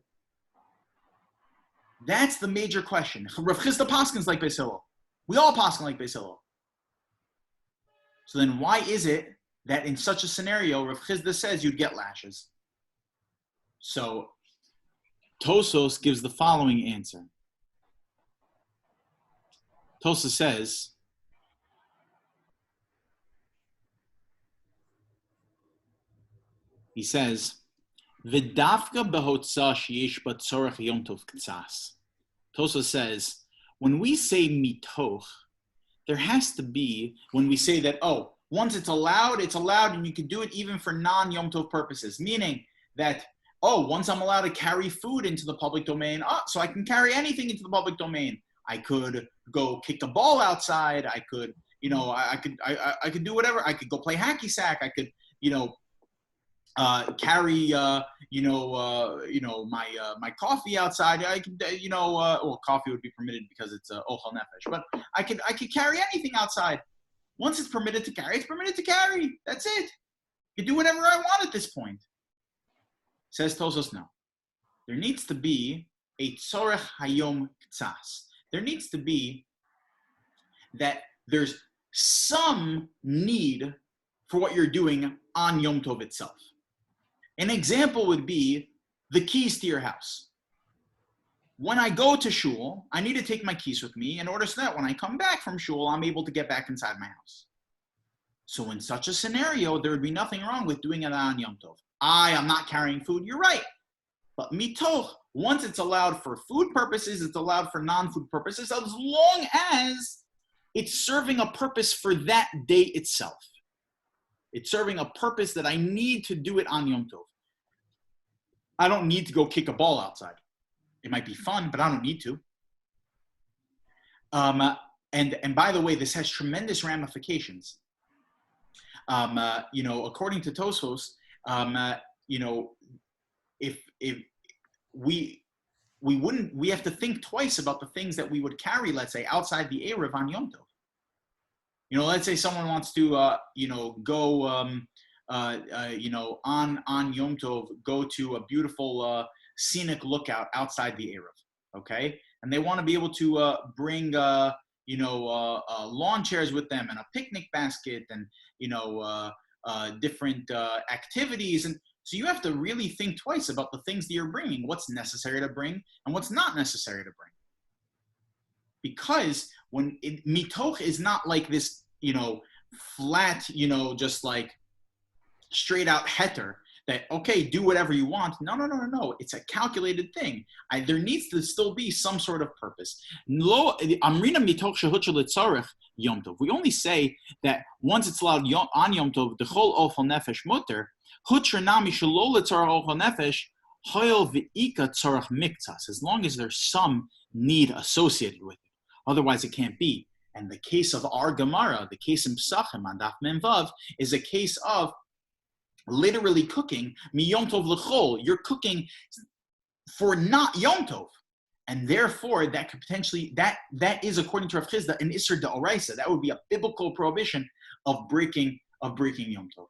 That's the major question. Rav Chisda paskins like Beis Hillel. We all paskin like Beis Hillel. So then why is it that in such a scenario, Rav Chisda says you'd get lashes? So Tosos gives the following answer. Tosos says, he says, V'dafka behotza sheyesh ba tzorach yom tov k'tzas. Tosos says, when we say mitoch, there has to be, when we say that, oh, once it's allowed, and you can do it even for non-yom tov purposes, meaning that, oh, once I'm allowed to carry food into the public domain, so I can carry anything into the public domain. I could go kick a ball outside. I could, I could do whatever. I could go play hacky sack. I could, carry, my coffee outside. I could, well, coffee would be permitted because it's ochel nefesh. But I could carry anything outside. Once it's permitted to carry, it's permitted to carry. That's it. I can do whatever I want at this point. Says Tosos, no. There needs to be a tzorech hayom k'tzas. There needs to be that there's some need for what you're doing on Yom Tov itself. An example would be the keys to your house. When I go to shul, I need to take my keys with me in order so that when I come back from shul, I'm able to get back inside my house. So in such a scenario, there would be nothing wrong with doing it on Yom Tov. I am not carrying food, you're right. But mitoch, once it's allowed for food purposes, it's allowed for non-food purposes, as long as it's serving a purpose for that day itself. It's serving a purpose that I need to do it on Yom Tov. I don't need to go kick a ball outside. It might be fun, but I don't need to. And by the way, this has tremendous ramifications. According to Tosos, if we have to think twice about the things that we would carry, let's say, outside the Erev on Yom Tov. Let's say someone wants to, go, on Yom Tov, go to a beautiful scenic lookout outside the Erev, okay? And they want to be able to bring, lawn chairs with them and a picnic basket and, different activities. And so you have to really think twice about the things that you're bringing, what's necessary to bring and what's not necessary to bring. Because when mitoch is not like this, flat, just like straight out heter that, okay, do whatever you want. No. It's a calculated thing. There needs to still be some sort of purpose. We only say that once it's allowed on Yom Tov, the chol ochel nefesh mutter, hutra nami shelo letzarach ochel nefesh, hoil ve'ika tzarach miktzas, as long as there's some need associated with it. Otherwise, it can't be. And the case of our Gemara, the case in Pesachim on Daf Mem Vav, is a case of literally cooking mi Yom Tov l'chol. You're cooking for not Yom Tov, and therefore that could potentially that is, according to Rav Chisda, an Isser D'Oraisa. That would be a biblical prohibition of breaking Yom Tov.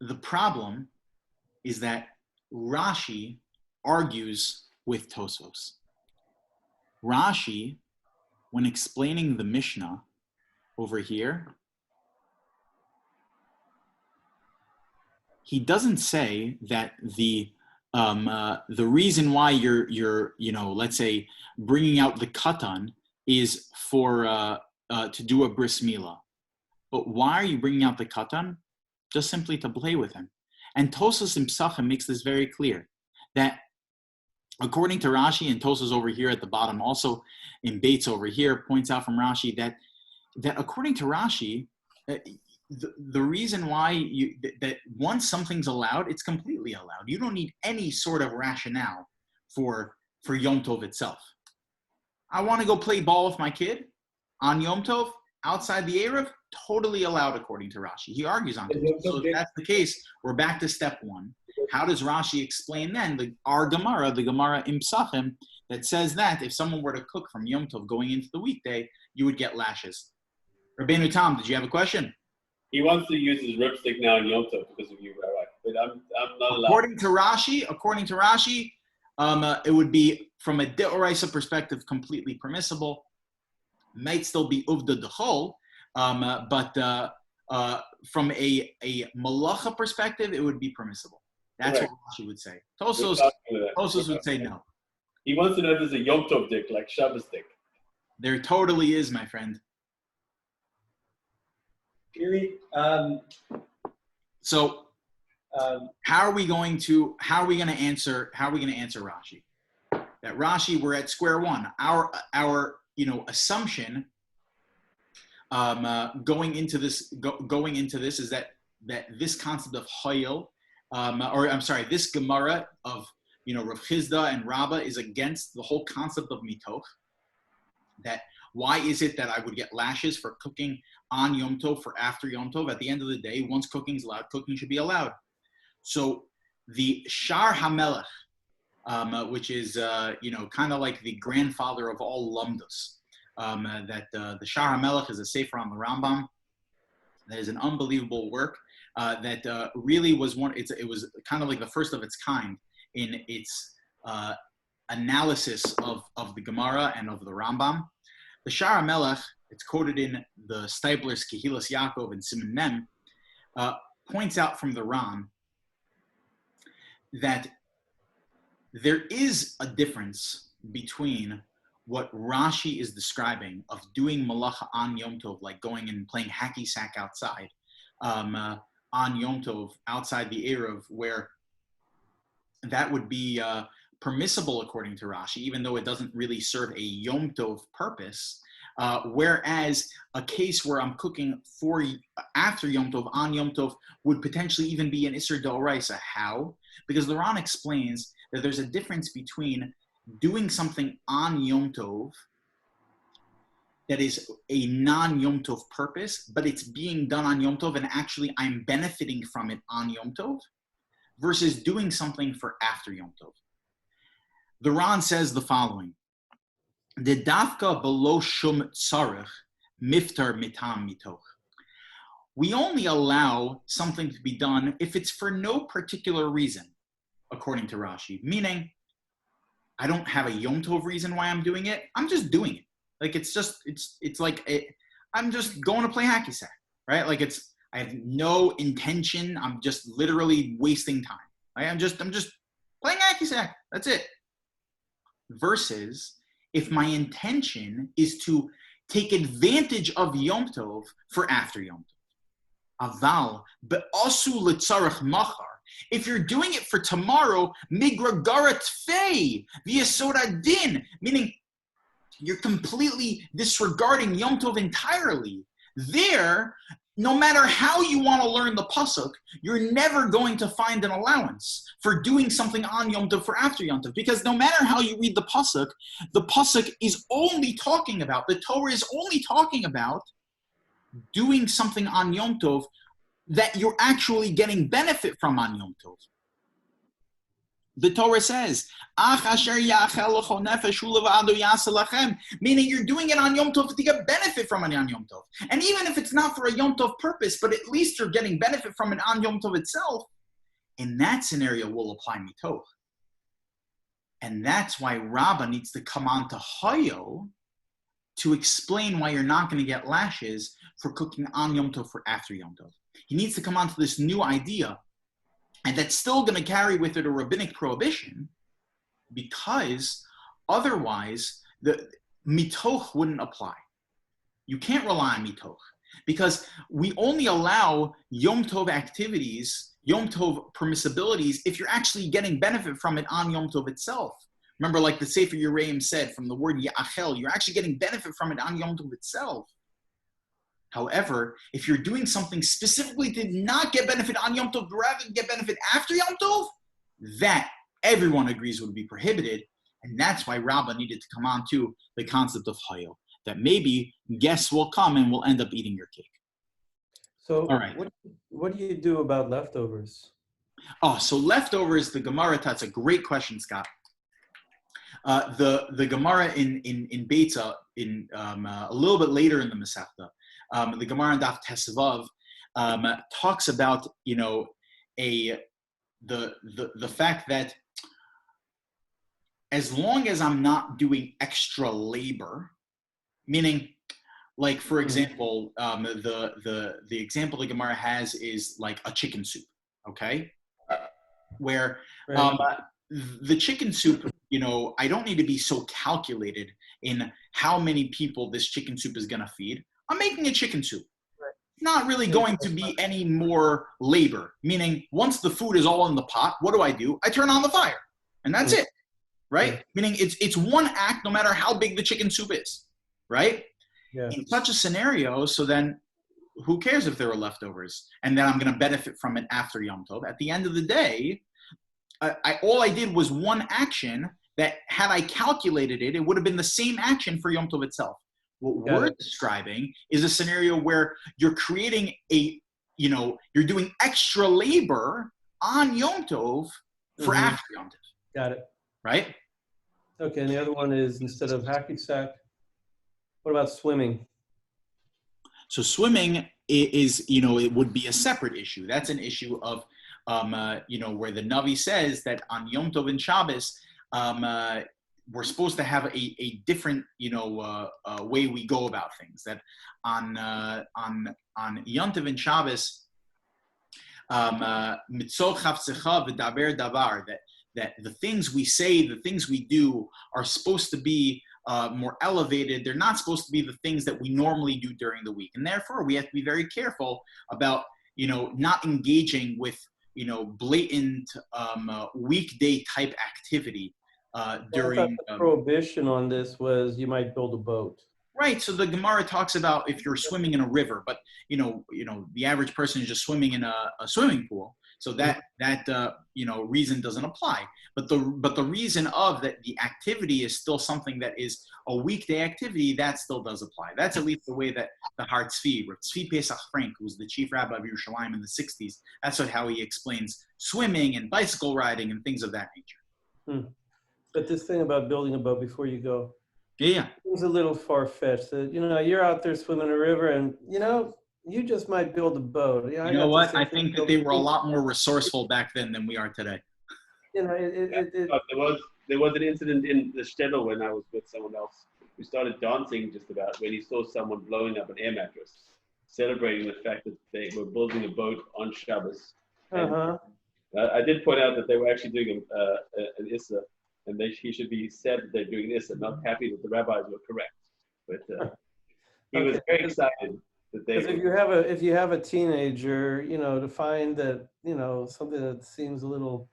The problem is that Rashi argues with Tosos. Rashi, when explaining the Mishnah over here, he doesn't say that the reason why you're let's say bringing out the katan is for to do a bris milah. But why are you bringing out the katan? Just simply to play with him. And Tosos in Pesachim makes this very clear, that according to Rashi, and Tosos over here at the bottom, also in Bates over here, points out from Rashi that according to Rashi, the reason why that once something's allowed, it's completely allowed. You don't need any sort of rationale for Yom Tov itself. I want to go play ball with my kid on Yom Tov, outside the Erev, totally allowed according to Rashi. He argues on it. So if that's the case, we're back to step one. how does Rashi explain then our Gemara, the Gemara in Pesachim, that says that if someone were to cook from Yom Tov going into the weekday, you would get lashes? Rabbeinu Tam, did you have a question? He wants to use his ripstick now in Yom Tov because of you, Rabbi. But I'm not allowed. According to Rashi, it would be, from a deoraisa perspective, completely permissible. Might still be uvda d'chol, but from a malacha perspective, it would be permissible. That's what Rashi would say. Tosos would say no. He wants to know if there's a Yom Tov dick, like Shabbos dick. There totally is, my friend. Really? So, how are we going to answer Rashi? That Rashi, we're at square one. Our assumption going into this is that this concept of Hayil, this Gemara of Rav Chizda and Rabba is against the whole concept of mitoch. That why is it that I would get lashes for cooking on Yom Tov for after Yom Tov? At the end of the day, once cooking's allowed, cooking should be allowed. So the Shar HaMelech, which is kind of like the grandfather of all lumdos, the Shar HaMelech is a sefer on the Rambam. That is an unbelievable work that really was it was kind of like the first of its kind in its analysis of the Gemara and of the Rambam. The Shar HaMelech, it's quoted in the Stipler's Kehilas Yaakov and Siman Mem, points out from the Ram that there is a difference between what Rashi is describing of doing malacha on Yom Tov, like going and playing hacky sack outside, on Yom Tov, outside the Erev, where that would be permissible according to Rashi, even though it doesn't really serve a Yom Tov purpose. Whereas a case where I'm cooking after Yom Tov, on Yom Tov, would potentially even be an Isser D'Oraisa. How? Because the Ran explains that there's a difference between doing something on Yom Tov that is a non-Yom Tov purpose, but it's being done on Yom Tov and actually I'm benefiting from it on Yom Tov, versus doing something for after Yom Tov. The Ran says the following: the dafka below shum tzarech miftar mitam mitoch. We only allow something to be done if it's for no particular reason, according to Rashi. Meaning, I don't have a Yom Tov reason why I'm doing it. I'm just doing it. Like it's like I'm just going to play hacky sack, right? Like I have no intention. I'm just literally wasting time. Right? I'm just playing hacky sack. That's it. Versus if my intention is to take advantage of Yom Tov for after Yom Tov. Aval be'asu l'tzarech machar. If you're doing it for tomorrow, migragarat fei v'yesod din, meaning you're completely disregarding Yom Tov entirely. There, no matter how you want to learn the pasuk, you're never going to find an allowance for doing something on Yom Tov for after Yom Tov, because no matter how you read the pasuk is only talking about, the Torah is only talking about doing something on Yom Tov that you're actually getting benefit from on Yom Tov. The Torah says, meaning you're doing it on Yom Tov to get benefit from it on Yom Tov. And even if it's not for a Yom Tov purpose, but at least you're getting benefit from it on Yom Tov itself, in that scenario will apply mitoch. And that's why Rabbah needs to come on to Hayo to explain why you're not going to get lashes for cooking on Yom Tov for after Yom Tov. He needs to come on to this new idea, and that's still going to carry with it a rabbinic prohibition, because otherwise the mitoch wouldn't apply. You can't rely on mitoch, because we only allow Yom Tov activities, Yom Tov permissibilities, if you're actually getting benefit from it on Yom Tov itself. Remember, like the Sefer Yereim said, from the word Ya'achel, you're actually getting benefit from it on Yom Tov itself. However, if you're doing something specifically to not get benefit on Yom Tov, but rather get benefit after Yom Tov, that everyone agrees would be prohibited. And that's why Rabbah needed to come on to the concept of Hayil, that maybe guests will come and will end up eating your cake. So all right. what do you do about leftovers? Oh, so leftovers, the Gemara, that's a great question, Scott. The Gemara in Beitza, a little bit later in the Mesechta, the Gemara in Daf Tesvav talks about, the fact that as long as I'm not doing extra labor, meaning, like, for example, the example the Gemara has is like a chicken soup, okay? Where the chicken soup, I don't need to be so calculated in how many people this chicken soup is going to feed. I'm making a chicken soup. Not really going to be any more labor, meaning once the food is all in the pot, what do? I turn on the fire, and that's it, right? Meaning it's one act no matter how big the chicken soup is, right? Yeah. In such a scenario, so then who cares if there are leftovers? And then I'm going to benefit from it after Yom Tov. At the end of the day, all I did was one action that, had I calculated it, it would have been the same action for Yom Tov itself. What we're describing is a scenario where you're creating you're doing extra labor on Yom Tov for after Yom Tov. Got it. Right? Okay, and the other one is, instead of hacky sack, what about swimming? So swimming is, it would be a separate issue. That's an issue of, where the Navi says that on Yom Tov and Shabbos, we're supposed to have a different, way we go about things. That on Yom Tov and Shabbos, mitzol chavtzecha v'daber davar, that the things we say, the things we do, are supposed to be more elevated. They're not supposed to be the things that we normally do during the week, and therefore we have to be very careful about, not engaging with, blatant weekday type activity. During the prohibition on this was you might build a boat. Right. So the Gemara talks about if you're swimming in a river, but the average person is just swimming in a swimming pool. So that reason doesn't apply. But the reason of that, the activity is still something that is a weekday activity, that still does apply. That's at least the way that the Har Tzvi Pesach Frank, who was the chief rabbi of Yerushalayim in the 60s, that's how he explains swimming and bicycle riding and things of that nature. But this thing about building a boat before you go, yeah, it was a little far-fetched. You're out there swimming a river, and you just might build a boat. You know what? I think that they were a lot more resourceful back then than we are today. There was an incident in the shtetl when I was with someone else. We started dancing just about when he saw someone blowing up an air mattress, celebrating the fact that they were building a boat on Shabbos. I did point out that they were actually doing an Issa, and he should be sad that they're doing this and not happy that the rabbis were correct. But he was very excited that they. Because if you have a teenager, to find that something that seems a little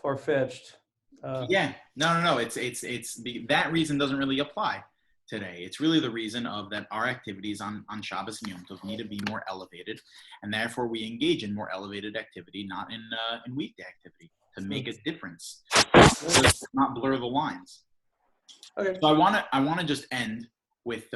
far-fetched. No. That reason doesn't really apply today. It's really the reason of that our activities on Shabbos and Yom Tov need to be more elevated, and therefore we engage in more elevated activity, not in weekday activity, to make a difference. Just not blur the lines. Okay. So I want to just end with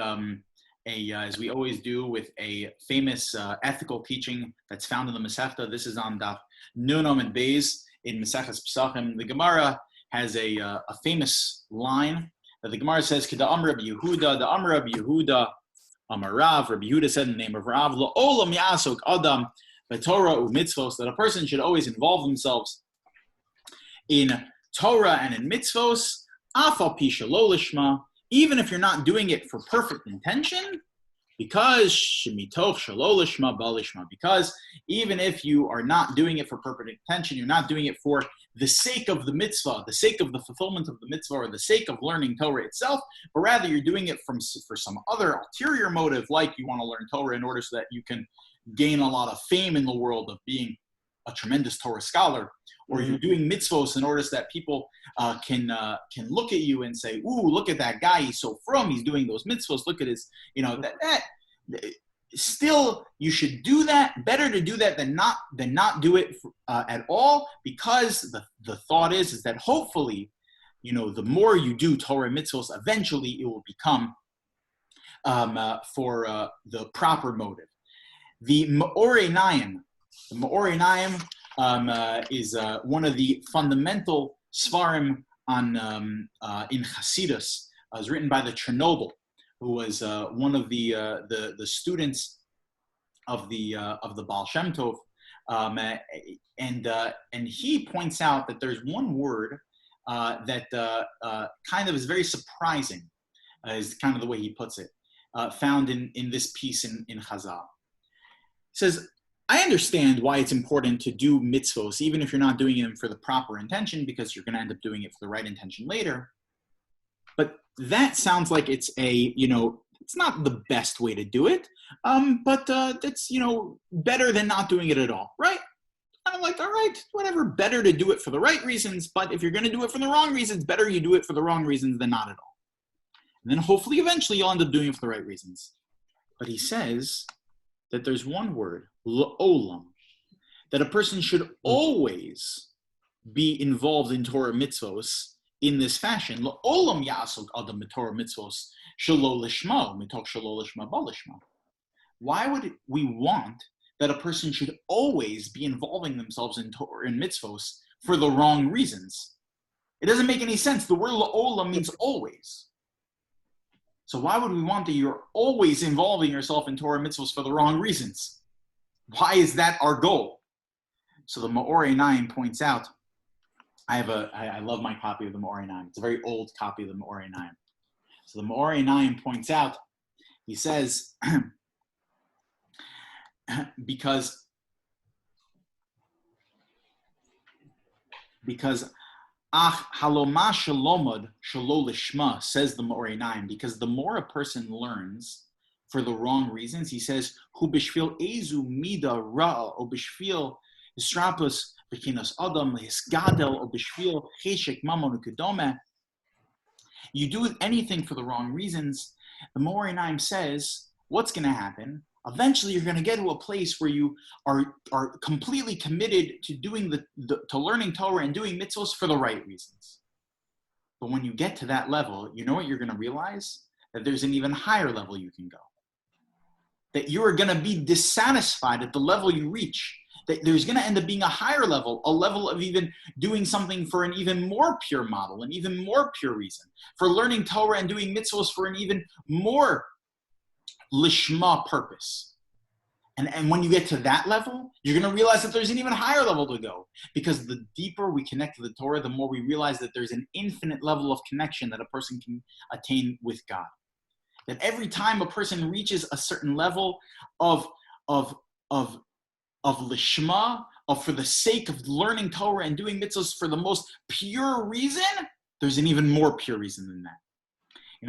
as we always do, with a famous ethical teaching that's found in the Mesechta. This is on Daf Nun and Beis in Mesechta Pesachim. The Gemara has a famous line that the Gemara says, "K'da Amar Rabbi Yehuda, the Amar Rabbi Yehuda, Amar Rav." Rabbi Yehuda said in the name of Rav, "Lo olam yasok adam b'Torah u'mitzvos," that a person should always involve themselves in Torah and in mitzvos, afal pi shelo lishma, even if you're not doing it for perfect intention, because shemitoch shelo lishma ba lishma, because even if you are not doing it for perfect intention, you're not doing it for the sake of the mitzvah, the sake of the fulfillment of the mitzvah, or the sake of learning Torah itself, but rather you're doing it for some other ulterior motive, like you want to learn Torah in order so that you can gain a lot of fame in the world of being a tremendous Torah scholar, or you're doing mitzvos in order so that people can look at you and say, "Ooh, look at that guy! He's so frum. He's doing those mitzvos. Look at his, that." Still, you should do that. Better to do that than not do it at all, because the thought is that hopefully, the more you do Torah mitzvos, eventually it will become for the proper motive. The Me'orei Nayim is one of the fundamental svarim on in Hasidus. It was written by the Chernobyl, who was one of the students of the Baal Shem Tov, and he points out that there's one word that kind of is very surprising, is kind of the way he puts it, found in this piece in Chazal. He says, I understand why it's important to do mitzvos, even if you're not doing them for the proper intention, because you're going to end up doing it for the right intention later. But that sounds like it's it's not the best way to do it, but that's, better than not doing it at all, right? I'm like, all right, whatever, better to do it for the right reasons, but if you're going to do it for the wrong reasons, better you do it for the wrong reasons than not at all. And then hopefully eventually you'll end up doing it for the right reasons. But he says that there's one word, la'olam, that a person should always be involved in Torah mitzvos in this fashion. La'olam ya'asok adam b'Torah mitzvos shelo lishma, mitoch shelo lishma b'lishma. Why would we want that a person should always be involving themselves in Torah and mitzvos for the wrong reasons? It doesn't make any sense. The word la'olam means always. So why would we want that you're always involving yourself in Torah mitzvos for the wrong reasons? Why is that our goal? So the Me'or Einayim points out, I love my copy of the Me'or Einayim. It's a very old copy of the Me'or Einayim. So the Me'or Einayim points out, he says, because ach haloma shalomad shelo lishma, says the Me'or Einayim, because the more a person learns for the wrong reasons, he says, hu b'shvil ezu mida ra o b'shvil hisrapus b'kinas adam hisgadel o b'shvil cheshek mamon ukudome. You do anything for the wrong reasons, the Me'or Einayim says, what's going to happen? Eventually, you're going to get to a place where you are completely committed to doing to learning Torah and doing mitzvos for the right reasons. But when you get to that level, you know what you're going to realize? That there's an even higher level you can go. That you are going to be dissatisfied at the level you reach. That there's going to end up being a higher level, a level of even doing something for an even more pure model, an even more pure reason. For learning Torah and doing mitzvos for an even more lishma purpose. And when you get to that level, you're going to realize that there's an even higher level to go. Because the deeper we connect to the Torah, the more we realize that there's an infinite level of connection that a person can attain with God. That every time a person reaches a certain level of lishma, of for the sake of learning Torah and doing mitzvahs for the most pure reason, there's an even more pure reason than that.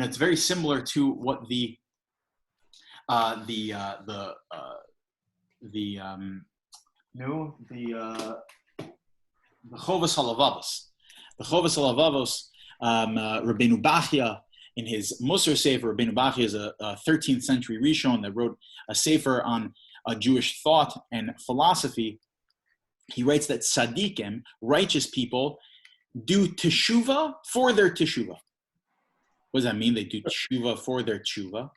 It's very similar to what the Chovos Halavavos. The Chovos Halavavos, Rabbeinu Bachya, in his Musar Sefer, Rabbeinu Bachya is a 13th century Rishon that wrote a Sefer on Jewish thought and philosophy. He writes that tzaddikim, righteous people, do teshuva for their teshuva. What does that mean? They do teshuva for their teshuva.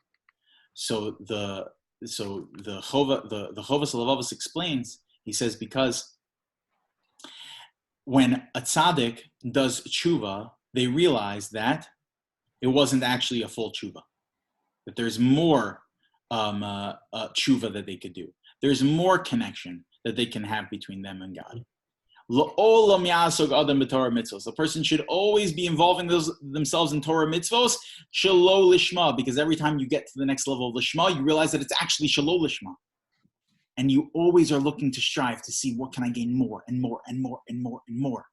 So the Chovos Halavavos explains, he says, because when a tzaddik does tshuva, they realize that it wasn't actually a full tshuva, that there's more tshuva that they could do. There's more connection that they can have between them and God. L'olam ya'asok adam b'Torah mitzvos. The person should always be involving themselves in Torah mitzvos, shelo lishma, because every time you get to the next level of lishma, you realize that it's actually shelo lishma. And you always are looking to strive to see what can I gain more and more and more and more and more.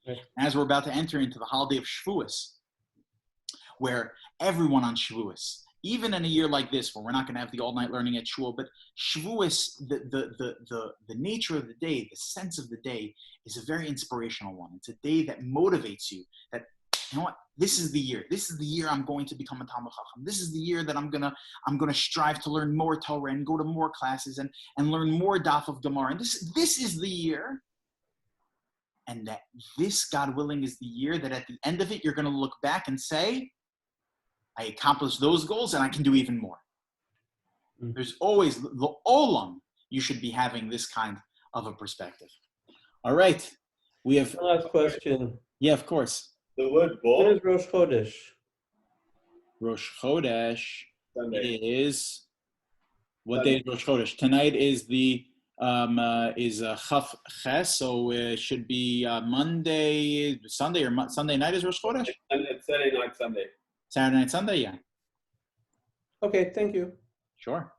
Right. As we're about to enter into the holiday of Shavuos, where everyone on Shavuos, even in a year like this, where we're not going to have the all-night learning at Shul, but Shavuos, the nature of the day, the sense of the day, is a very inspirational one. It's a day that motivates you. That, you know what? This is the year. This is the year I'm going to become a Talmud Chacham. This is the year that I'm gonna strive to learn more Torah and go to more classes and learn more Daf of Gemara. And this is the year. And that this, God willing, is the year that at the end of it, you're going to look back and say, I accomplished those goals and I can do even more. There's always the olam. You should be having this kind of a perspective. All right. We have, One last question. yeah, of course. The word When bo is Rosh Chodesh? Rosh Chodesh Sunday. is, what Sunday. day is Rosh Chodesh? Tonight is the, Chaf Ches, so it should be Monday, Sunday, or Sunday night is Rosh Chodesh? And it's Saturday night, Sunday. Saturday night, Sunday, yeah. Okay, thank you. Sure.